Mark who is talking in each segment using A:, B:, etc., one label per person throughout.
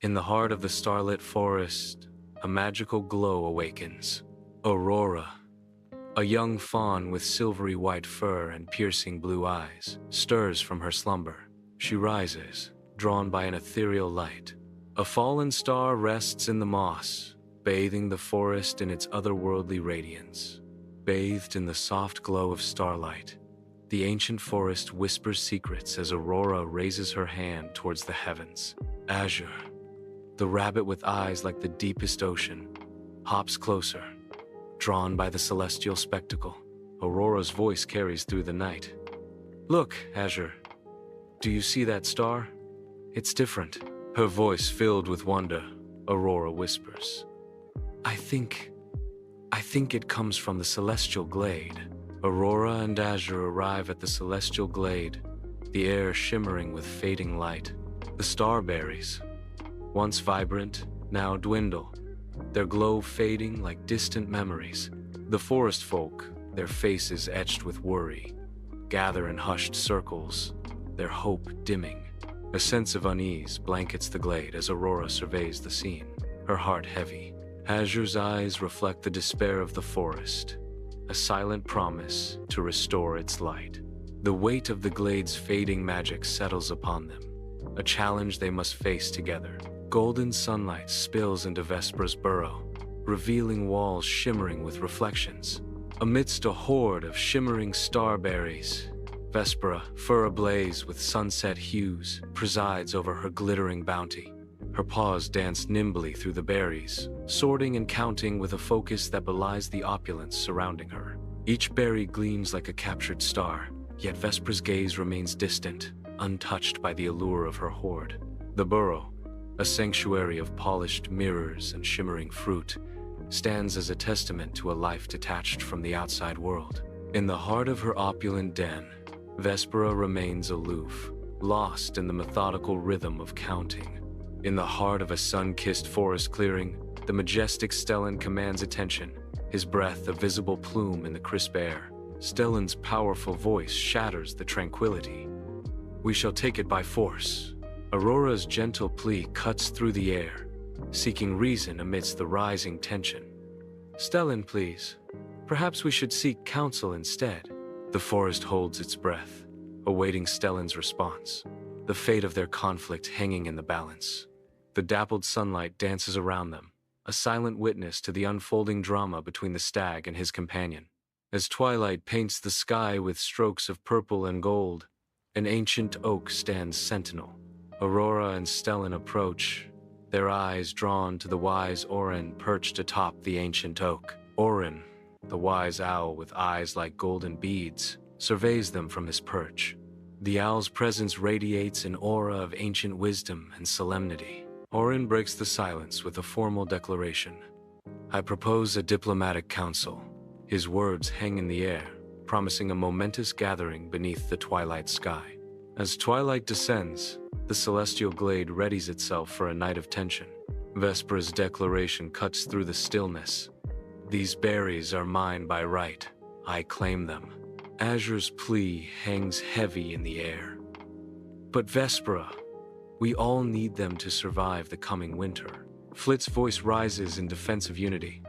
A: In the heart of the starlit forest, a magical glow awakens. Aurora, a young fawn with silvery white fur and piercing blue eyes, stirs from her slumber. She rises, drawn by an ethereal light. A fallen star rests in the moss, bathing the forest in its otherworldly radiance. Bathed in the soft glow of starlight, the ancient forest whispers secrets as Aurora raises her hand towards the heavens. Azure, the rabbit with eyes like the deepest ocean, hops closer, drawn by the celestial spectacle. Aurora's voice carries through the night. "Look, Azure, do you see that star? It's different." Her voice filled with wonder, Aurora whispers, I think it comes from the celestial glade." Aurora and Azure arrive at the celestial glade, the air shimmering with fading light. The starberries, once vibrant, now dwindle, their glow fading like distant memories. The forest folk, their faces etched with worry, gather in hushed circles, their hope dimming. A sense of unease blankets the glade as Aurora surveys the scene, her heart heavy. Azure's eyes reflect the despair of the forest, a silent promise to restore its light. The weight of the glade's fading magic settles upon them, a challenge they must face together. Golden sunlight spills into Vespera's burrow, revealing walls shimmering with reflections. Amidst a horde of shimmering starberries, Vespera, fur ablaze with sunset hues, presides over her glittering bounty. Her paws dance nimbly through the berries, sorting and counting with a focus that belies the opulence surrounding her. Each berry gleams like a captured star, yet Vespera's gaze remains distant, untouched by the allure of her hoard. The burrow, a sanctuary of polished mirrors and shimmering fruit, stands as a testament to a life detached from the outside world. In the heart of her opulent den, Vespera remains aloof, lost in the methodical rhythm of counting. In the heart of a sun-kissed forest clearing, the majestic Stellan commands attention, his breath a visible plume in the crisp air. Stellan's powerful voice shatters the tranquility. "We shall take it by force." Aurora's gentle plea cuts through the air, seeking reason amidst the rising tension. "Stellan, please. Perhaps we should seek counsel instead." The forest holds its breath, awaiting Stellan's response, the fate of their conflict hanging in the balance. The dappled sunlight dances around them, a silent witness to the unfolding drama between the stag and his companion. As twilight paints the sky with strokes of purple and gold, an ancient oak stands sentinel. Aurora and Stellan approach, their eyes drawn to the wise Orin perched atop the ancient oak. Orin, the wise owl with eyes like golden beads, surveys them from his perch. The owl's presence radiates an aura of ancient wisdom and solemnity. Orin breaks the silence with a formal declaration. "I propose a diplomatic council." His words hang in the air, promising a momentous gathering beneath the twilight sky. As twilight descends, the celestial glade readies itself for a night of tension. Vespera's declaration cuts through the stillness. "These berries are mine by right. I claim them." Azure's plea hangs heavy in the air. "But Vespera, we all need them to survive the coming winter." Flit's voice rises in defense of unity.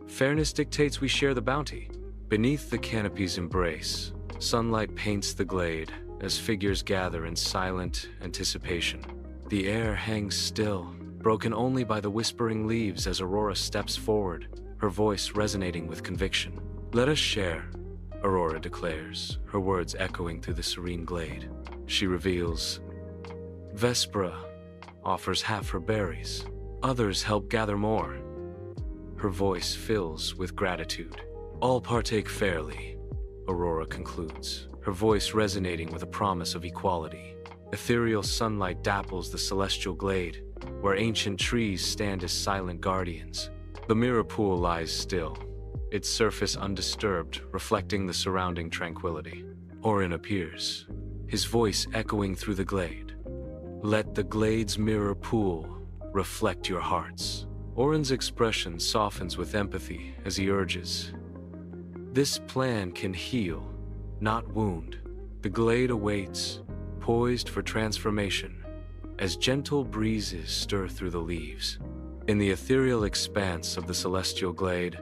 A: "Fairness dictates we share the bounty." Beneath the canopy's embrace, sunlight paints the glade as figures gather in silent anticipation. The air hangs still, broken only by the whispering leaves as Aurora steps forward, her voice resonating with conviction. "Let us share," Aurora declares, her words echoing through the serene glade. She reveals, "Vespera offers half her berries. Others help gather more." Her voice fills with gratitude. "All partake fairly," Aurora concludes, her voice resonating with a promise of equality. Ethereal sunlight dapples the celestial glade, where ancient trees stand as silent guardians. The mirror pool lies still, its surface undisturbed, reflecting the surrounding tranquility. Orin appears, his voice echoing through the glade. "Let the glade's mirror pool reflect your hearts." Orin's expression softens with empathy as he urges, "This plan can heal, not wound." The glade awaits, poised for transformation, as gentle breezes stir through the leaves. In the ethereal expanse of the celestial glade,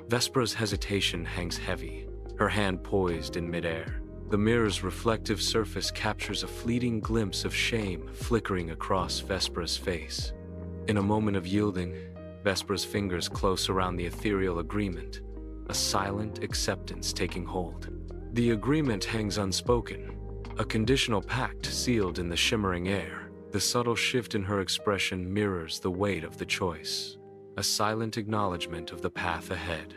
A: Vespera's hesitation hangs heavy, her hand poised in midair. The mirror's reflective surface captures a fleeting glimpse of shame flickering across Vespera's face. In a moment of yielding, Vespera's fingers close around the ethereal agreement, a silent acceptance taking hold. The agreement hangs unspoken, a conditional pact sealed in the shimmering air. The subtle shift in her expression mirrors the weight of the choice, a silent acknowledgement of the path ahead.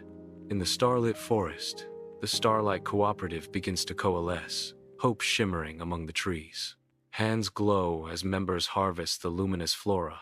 A: In the starlit forest, the Starlight Cooperative begins to coalesce, hope shimmering among the trees. Hands glow as members harvest the luminous flora,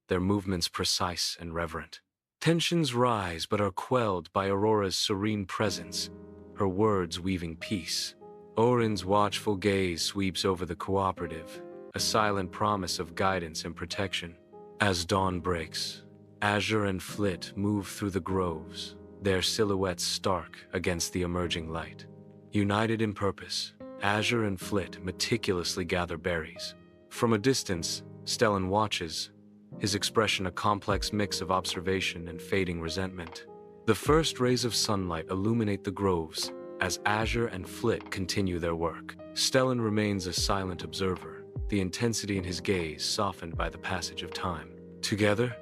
A: their movements precise and reverent. Tensions rise but are quelled by Aurora's serene presence, her words weaving peace. Orin's watchful gaze sweeps over the cooperative, a silent promise of guidance and protection. As dawn breaks, Azure and Flit move through the groves, their silhouettes stark against the emerging light. United in purpose, Azure and Flit meticulously gather berries. From a distance, Stellan watches, his expression a complex mix of observation and fading resentment. The first rays of sunlight illuminate the groves as Azure and Flit continue their work. Stellan remains a silent observer, the intensity in his gaze softened by the passage of time. Together,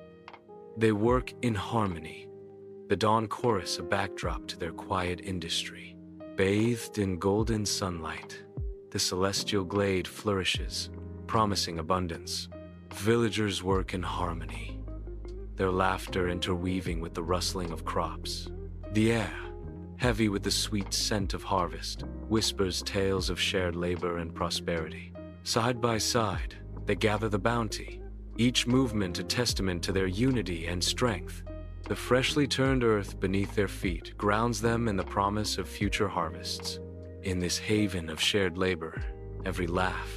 A: they work in harmony, the dawn chorus a backdrop to their quiet industry. Bathed in golden sunlight, the celestial glade flourishes, promising abundance. Villagers work in harmony, their laughter interweaving with the rustling of crops. The air, heavy with the sweet scent of harvest, whispers tales of shared labor and prosperity. Side by side, they gather the bounty, each movement a testament to their unity and strength. The freshly turned earth beneath their feet grounds them in the promise of future harvests. In this haven of shared labor, every laugh,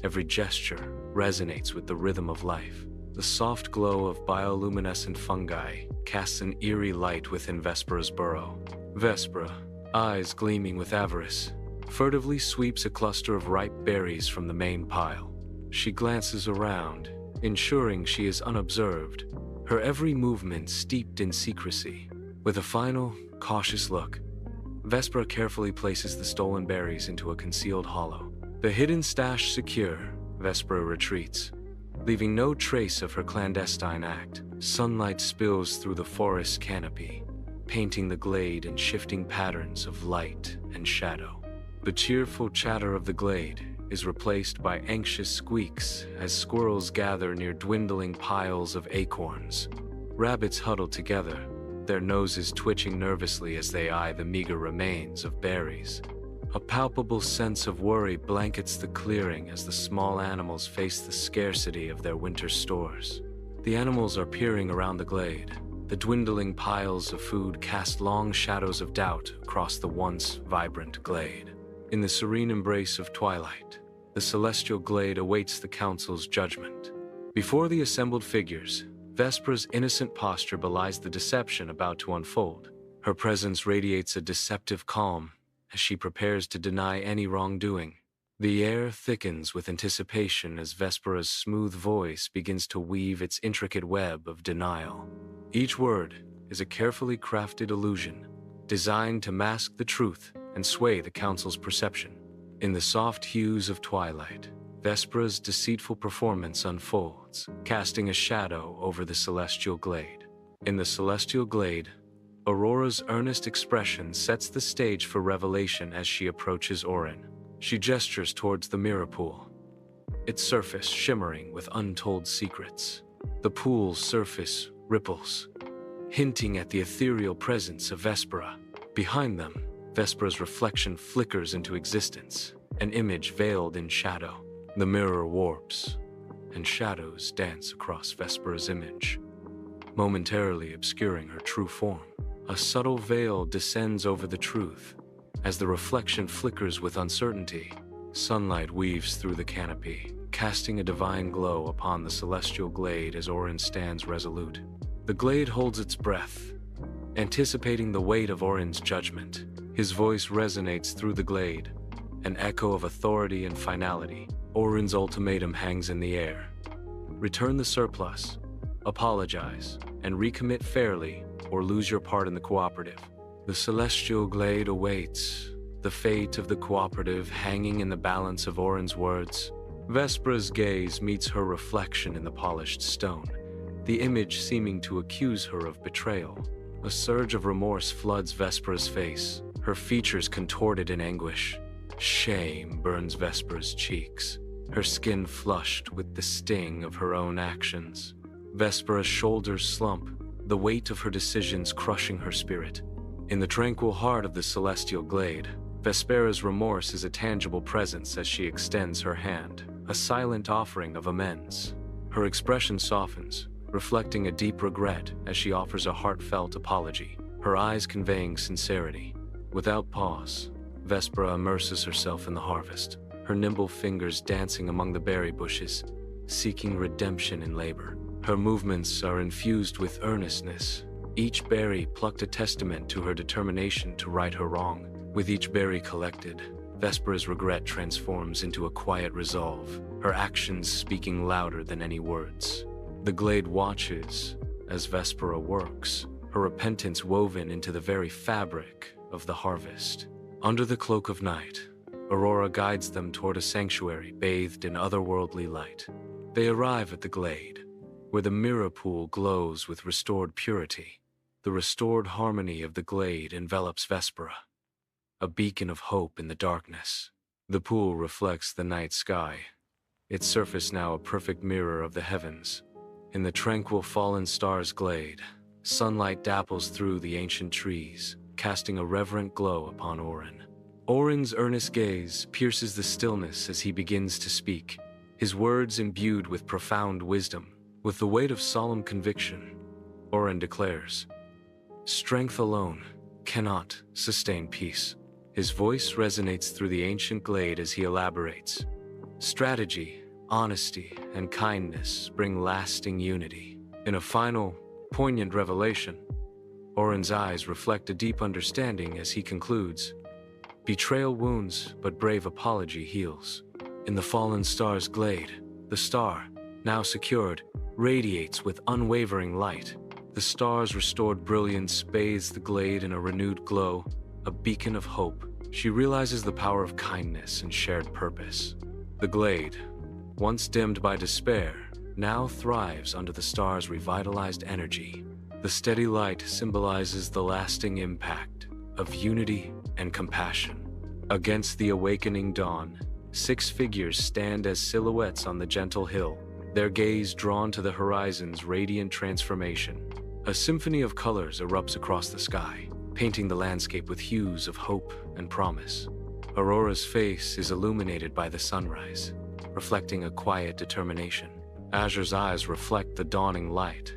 A: every gesture resonates with the rhythm of life. The soft glow of bioluminescent fungi casts an eerie light within Vespera's burrow. Vespera, eyes gleaming with avarice, furtively sweeps a cluster of ripe berries from the main pile. She glances around, ensuring she is unobserved, her every movement steeped in secrecy. With a final, cautious look, Vespera carefully places the stolen berries into a concealed hollow. The hidden stash secure, Vespera retreats, leaving no trace of her clandestine act. Sunlight spills through the forest canopy, painting the glade in shifting patterns of light and shadow. The cheerful chatter of the glade is replaced by anxious squeaks as squirrels gather near dwindling piles of acorns. Rabbits huddle together, their noses twitching nervously as they eye the meager remains of berries. A palpable sense of worry blankets the clearing as the small animals face the scarcity of their winter stores. The animals are peering around the glade. The dwindling piles of food cast long shadows of doubt across the once vibrant glade. In the serene embrace of twilight, the celestial glade awaits the council's judgment. Before the assembled figures, Vespera's innocent posture belies the deception about to unfold. Her presence radiates a deceptive calm as she prepares to deny any wrongdoing. The air thickens with anticipation as Vespera's smooth voice begins to weave its intricate web of denial. Each word is a carefully crafted illusion, designed to mask the truth and sway the council's perception. In the soft hues of twilight, Vespera's deceitful performance unfolds, casting a shadow over the celestial glade. In the celestial glade, Aurora's earnest expression sets the stage for revelation as she approaches Orin. She gestures towards the mirror pool, its surface shimmering with untold secrets. The pool's surface ripples, hinting at the ethereal presence of Vespera. Behind them, Vespera's reflection flickers into existence, an image veiled in shadow. The mirror warps, and shadows dance across Vespera's image, momentarily obscuring her true form. A subtle veil descends over the truth. As the reflection flickers with uncertainty, sunlight weaves through the canopy, casting a divine glow upon the celestial glade as Orin stands resolute. The glade holds its breath, anticipating the weight of Orin's judgment. His voice resonates through the glade, an echo of authority and finality. Orin's ultimatum hangs in the air, Return the surplus, apologize, and recommit fairly, or lose your part in the cooperative. The celestial glade awaits, the fate of the cooperative hanging in the balance of Orin's words. Vespera's gaze meets her reflection in the polished stone, the image seeming to accuse her of betrayal. A surge of remorse floods Vespera's face, her features contorted in anguish. Shame burns Vespera's cheeks, her skin flushed with the sting of her own actions. Vespera's shoulders slump, the weight of her decisions crushing her spirit. In the tranquil heart of the celestial glade, Vespera's remorse is a tangible presence as she extends her hand, a silent offering of amends. Her expression softens, reflecting a deep regret as she offers a heartfelt apology, her eyes conveying sincerity. Without pause, Vespera immerses herself in the harvest, her nimble fingers dancing among the berry bushes, seeking redemption in labor. Her movements are infused with earnestness, each berry plucked a testament to her determination to right her wrong. With each berry collected, Vespera's regret transforms into a quiet resolve, her actions speaking louder than any words. The glade watches as Vespera works, her repentance woven into the very fabric of the harvest. Under the cloak of night, Aurora guides them toward a sanctuary bathed in otherworldly light. They arrive at the glade, where the mirror pool glows with restored purity. The restored harmony of the glade envelops Vespera, a beacon of hope in the darkness. The pool reflects the night sky, its surface now a perfect mirror of the heavens. In the tranquil fallen stars glade, sunlight dapples through the ancient trees, casting a reverent glow upon Orin. Orin's earnest gaze pierces the stillness as he begins to speak, his words imbued with profound wisdom. With the weight of solemn conviction, Orin declares, "Strength alone cannot sustain peace." His voice resonates through the ancient glade as he elaborates. Strategy, honesty, and kindness bring lasting unity. In a final, poignant revelation, Orin's eyes reflect a deep understanding as he concludes, "Betrayal wounds, but brave apology heals." In the fallen star's glade, the star, now secured, radiates with unwavering light. The star's restored brilliance bathes the glade in a renewed glow, a beacon of hope. She realizes the power of kindness and shared purpose. The glade, once dimmed by despair, now thrives under the star's revitalized energy. The steady light symbolizes the lasting impact of unity and compassion. Against the awakening dawn, 6 figures stand as silhouettes on the gentle hill, their gaze drawn to the horizon's radiant transformation. A symphony of colors erupts across the sky, painting the landscape with hues of hope and promise. Aurora's face is illuminated by the sunrise, reflecting a quiet determination. Azure's eyes reflect the dawning light,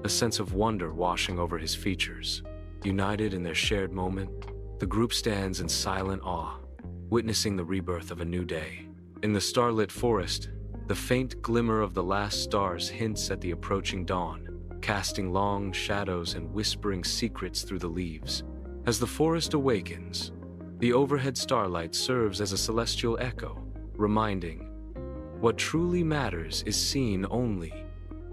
A: a sense of wonder washing over his features. United in their shared moment, the group stands in silent awe, witnessing the rebirth of a new day. In the starlit forest, the faint glimmer of the last stars hints at the approaching dawn, casting long shadows and whispering secrets through the leaves. As the forest awakens, the overhead starlight serves as a celestial echo, reminding, what truly matters is seen only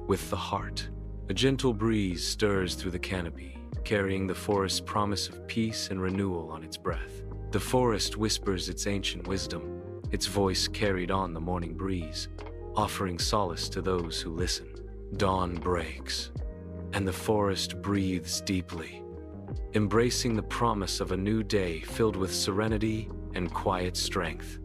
A: with the heart. A gentle breeze stirs through the canopy, carrying the forest's promise of peace and renewal on its breath. The forest whispers its ancient wisdom, its voice carried on the morning breeze, offering solace to those who listen. Dawn breaks, and the forest breathes deeply, embracing the promise of a new day filled with serenity and quiet strength.